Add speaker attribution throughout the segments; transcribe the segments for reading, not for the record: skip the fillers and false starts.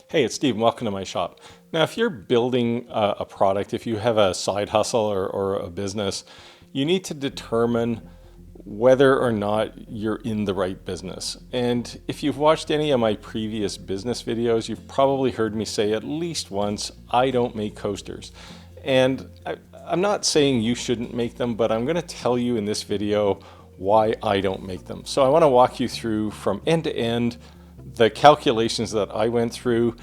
Speaker 1: Hey, it's Steve. Welcome to my shop. Now, if you're building a product, if you have a side hustle or a business, you need to determine whether or not you're in the right business. And if you've watched any of my previous business videos, you've probably heard me say at least once, I don't make coasters. And I'm not saying you shouldn't make them, but I'm going to tell you in this video why I don't make them. So I want to walk you through from end to end the calculations that I went through,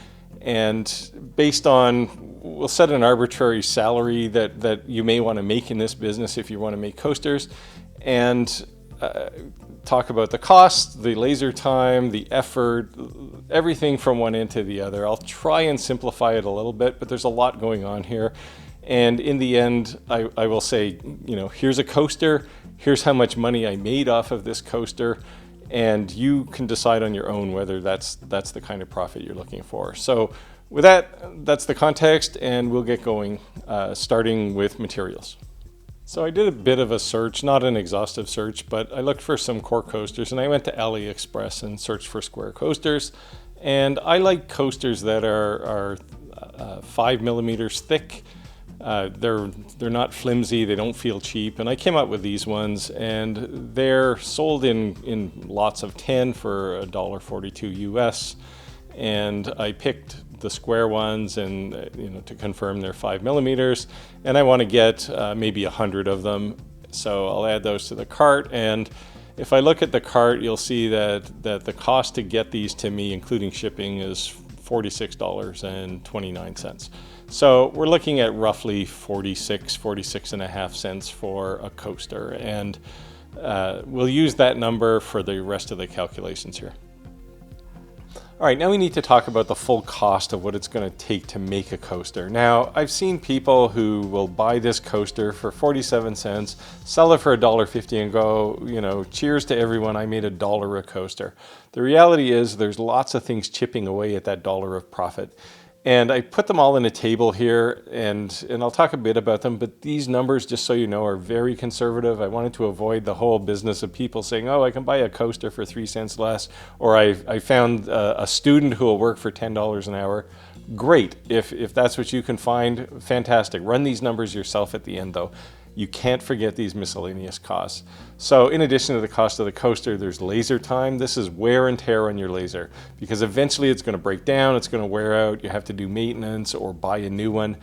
Speaker 1: and based on, we'll set an arbitrary salary that you may want to make in this business if you want to make coasters, and talk about the cost, the laser time, the effort, everything from one end to the other. I'll try and simplify it a little bit, but there's a lot going on here. And in the end, I will say, here's a coaster, here's how much money I made off of this coaster, and you can decide on your own whether that's the kind of profit you're looking for. So with that, that's the context, and we'll get going, starting with materials. So I did a bit of a search, not an exhaustive search, but I looked for some core coasters, and I went to AliExpress and searched for square coasters. And I like coasters that are 5 millimeters thick. They're not flimsy, they don't feel cheap, and I came up with these ones, and they're sold in lots of 10 for $1.42 US, and I picked the square ones, and to confirm they're 5 millimeters, and I want to get maybe 100 of them, so I'll add those to the cart. And if I look at the cart, you'll see that the cost to get these to me, including shipping, is $46.29. So we're looking at roughly 46 and a half cents for a coaster, and we'll use that number for the rest of the calculations here. All right, now we need to talk about the full cost of what it's going to take to make a coaster. Now, I've seen people who will buy this coaster for 47 cents, sell it for $1.50 and go, cheers to everyone, I made $1 a coaster. The reality is there's lots of things chipping away at that dollar of profit. And I put them all in a table here, and I'll talk a bit about them, but these numbers, just so you know, are very conservative. I wanted to avoid the whole business of people saying, oh, I can buy a coaster for 3 cents less, or I found a student who will work for $10 an hour. Great, if that's what you can find, fantastic. Run these numbers yourself at the end though. You can't forget these miscellaneous costs. So in addition to the cost of the coaster, there's laser time. This is wear and tear on your laser, because eventually it's going to break down, it's going to wear out, you have to do maintenance or buy a new one.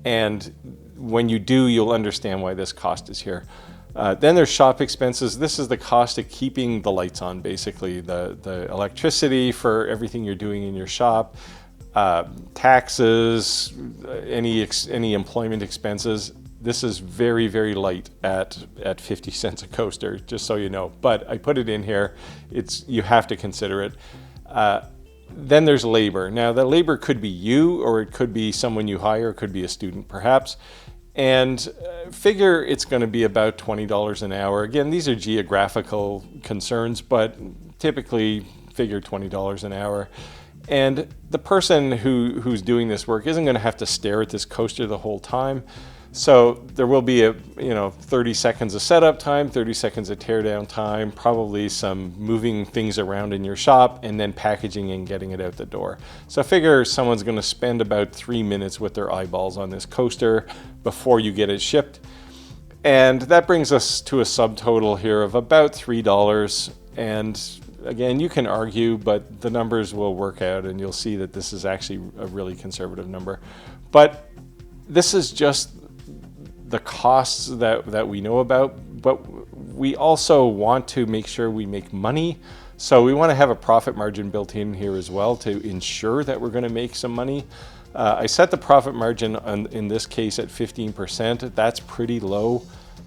Speaker 1: And when you do, you'll understand why this cost is here. Then there's shop expenses. This is the cost of keeping the lights on, basically, the electricity for everything you're doing in your shop, taxes, any employment expenses. This is very, very light at 50 cents a coaster, just so you know. But I put it in here. You have to consider it. Then there's labor. Now, the labor could be you, or it could be someone you hire, it could be a student perhaps. And figure it's going to be about $20 an hour. Again, these are geographical concerns, but typically figure $20 an hour. And the person who's doing this work isn't going to have to stare at this coaster the whole time. So there will be 30 seconds of setup time, 30 seconds of teardown time, probably some moving things around in your shop, and then packaging and getting it out the door. So figure someone's going to spend about 3 minutes with their eyeballs on this coaster before you get it shipped. And that brings us to a subtotal here of about $3. And again, you can argue, but the numbers will work out, and you'll see that this is actually a really conservative number. But this is just the costs that we know about, but we also want to make sure we make money. So we want to have a profit margin built in here as well to ensure that we're going to make some money. I set the profit margin in this case at 15%. That's pretty low.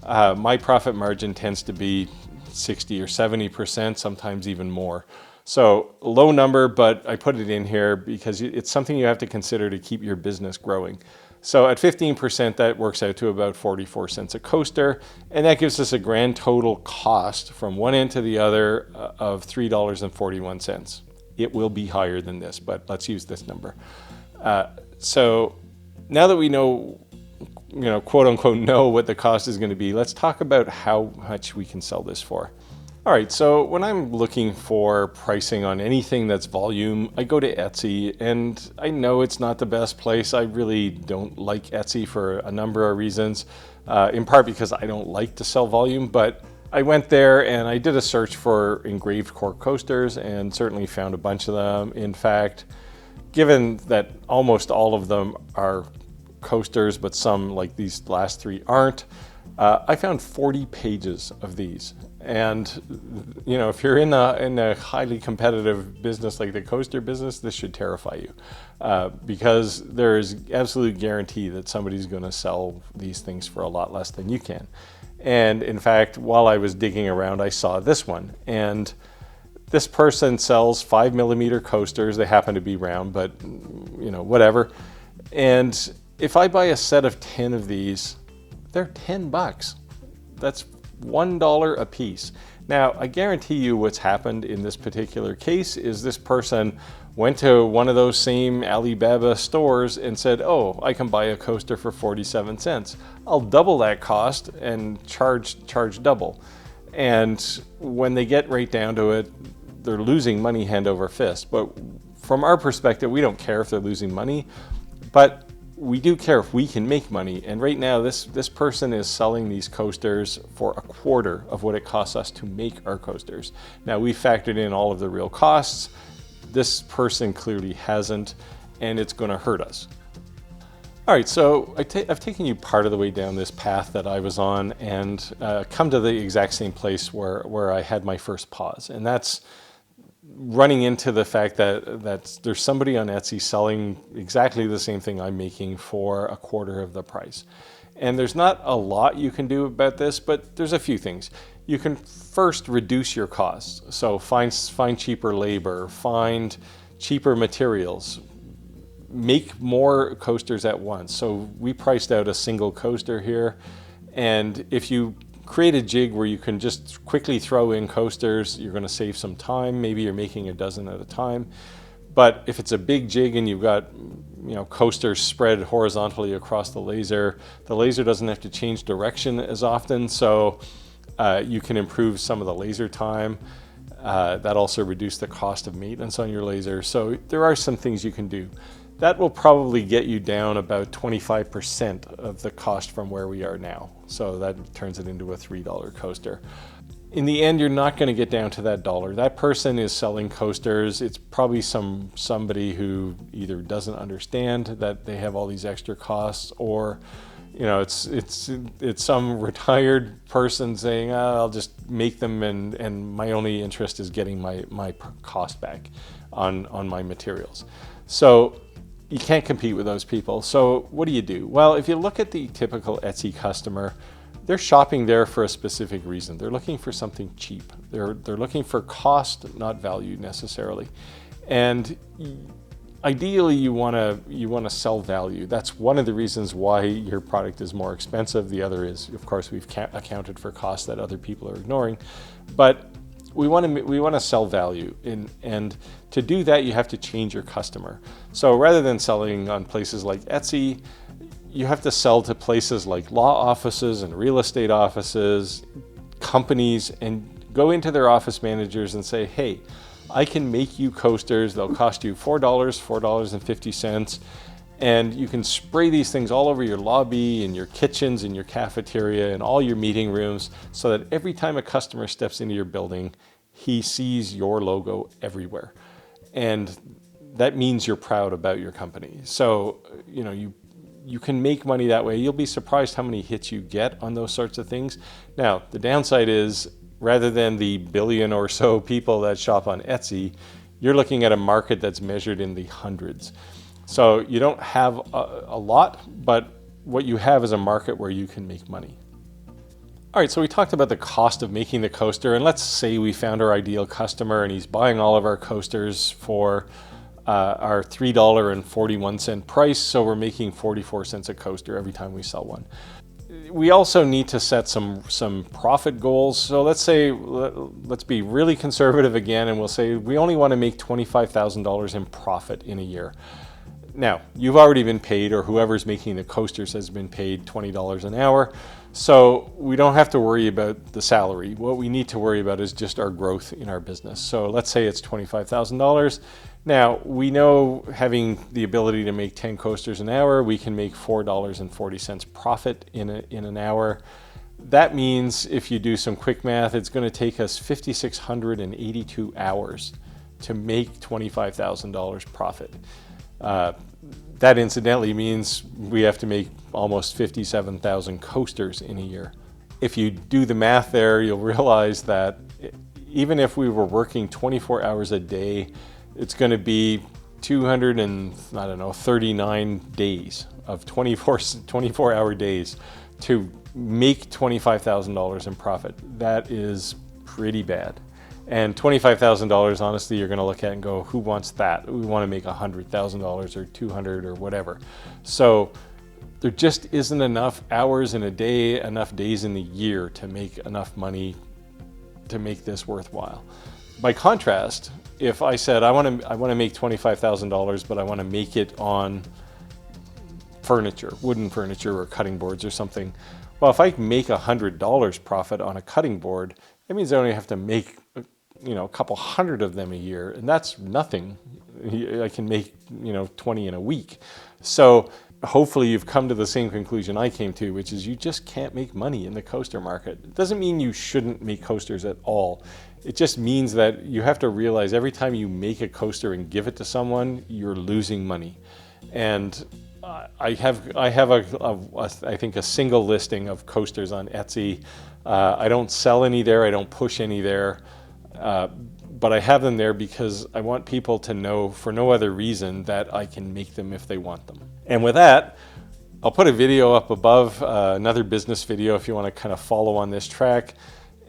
Speaker 1: My profit margin tends to be 60 or 70%, sometimes even more. So low number, but I put it in here because it's something you have to consider to keep your business growing. So at 15%, that works out to about 44 cents a coaster, and that gives us a grand total cost from one end to the other of $3.41. It will be higher than this, but let's use this number. So now that we know, quote unquote, know what the cost is going to be, let's talk about how much we can sell this for. All right, so when I'm looking for pricing on anything that's volume, I go to Etsy, and I know it's not the best place. I really don't like Etsy for a number of reasons, in part because I don't like to sell volume, but I went there and I did a search for engraved cork coasters and certainly found a bunch of them. In fact, given that almost all of them are coasters, but some, like these last three, aren't, I found 40 pages of these. And you know, if you're in a highly competitive business like the coaster business, this should terrify you, because there is absolute guarantee that somebody's going to sell these things for a lot less than you can. And in fact, while I was digging around, I saw this one, and this person sells 5mm coasters. They happen to be round, but you know, whatever. And if I buy a set of 10 of these, they're $10. That's $1 a piece. Now, I guarantee you what's happened in this particular case is this person went to one of those same Alibaba stores and said, oh, I can buy a coaster for 47 cents. I'll double that cost and charge double. And when they get right down to it, they're losing money hand over fist. But from our perspective, we don't care if they're losing money, but we do care if we can make money. And right now, this person is selling these coasters for a quarter of what it costs us to make our coasters. Now, we factored in all of the real costs. This person clearly hasn't, and it's going to hurt us. All right, so I've taken you part of the way down this path that I was on, and come to the exact same place where I had my first pause, and that's running into the fact that there's somebody on Etsy selling exactly the same thing I'm making for a quarter of the price. And there's not a lot you can do about this, but there's a few things. You can first reduce your costs. So find cheaper labor, find cheaper materials, make more coasters at once. So we priced out a single coaster here, and if you create a jig where you can just quickly throw in coasters, you're going to save some time. Maybe you're making a dozen at a time. But if it's a big jig and you've got, you know, coasters spread horizontally across the laser doesn't have to change direction as often, so you can improve some of the laser time. That also reduces the cost of maintenance on your laser. So there are some things you can do. That will probably get you down about 25% of the cost from where we are now. So that turns it into a $3 coaster. In the end, you're not going to get down to that dollar. That person is selling coasters. It's probably somebody who either doesn't understand that they have all these extra costs, or you know, it's some retired person saying, oh, I'll just make them, and my only interest is getting my cost back on my materials. So you can't compete with those people. So what do? Well, if you look at the typical Etsy customer, they're shopping there for a specific reason. They're looking for something cheap. They're looking for cost, not value necessarily. And ideally, you want to sell value. That's one of the reasons why your product is more expensive. The other is, of course, we've accounted for costs that other people are ignoring. But we want to sell value, and to do that, you have to change your customer. So rather than selling on places like Etsy, you have to sell to places like law offices and real estate offices, companies, and go into their office managers and say, hey, I can make you coasters. They'll cost you $4.50, and you can spray these things all over your lobby and your kitchens and your cafeteria and all your meeting rooms, so that every time a customer steps into your building, he sees your logo everywhere. And that means you're proud about your company. So, you know, you can make money that way. You'll be surprised how many hits you get on those sorts of things. Now, the downside is, rather than the billion or so people that shop on Etsy, you're looking at a market that's measured in the hundreds. So you don't have a lot, but what you have is a market where you can make money. All right, so we talked about the cost of making the coaster, and let's say we found our ideal customer and he's buying all of our coasters for our $3.41 price, so we're making 44 cents a coaster every time we sell one. We also need to set some profit goals. So let's be really conservative again, and we'll say we only want to make $25,000 in profit in a year. Now, you've already been paid, or whoever's making the coasters has been paid $20 an hour. So we don't have to worry about the salary. What we need to worry about is just our growth in our business. So let's say it's $25,000. Now, we know having the ability to make 10 coasters an hour, we can make $4.40 profit in an hour. That means if you do some quick math, it's going to take us 5,682 hours to make $25,000 profit. That incidentally means we have to make almost 57,000 coasters in a year. If you do the math there, you'll realize that even if we were working 24 hours a day, it's going to be 239 days of 24-hour days to make $25,000 in profit. That is pretty bad. And $25,000, honestly, you're going to look at and go, who wants that? We want to make $100,000 or 200 or whatever. So there just isn't enough hours in a day, enough days in the year to make enough money to make this worthwhile. By contrast, if I said I want to make $25,000, but I want to make it on furniture, wooden furniture or cutting boards or something. Well, if I make $100 profit on a cutting board, that means I only have to make a couple hundred of them a year, and that's nothing. I can make 20 in a week. So hopefully you've come to the same conclusion I came to, which is you just can't make money in the coaster market. It doesn't mean you shouldn't make coasters at all. It just means that you have to realize every time you make a coaster and give it to someone, you're losing money. And I have I think a single listing of coasters on Etsy. I don't sell any there. I don't push any there. But I have them there because I want people to know for no other reason that I can make them if they want them. And with that, I'll put a video up above, another business video if you want to kind of follow on this track.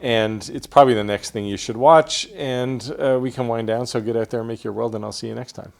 Speaker 1: And it's probably the next thing you should watch. And we can wind down. So get out there and make your world, and I'll see you next time.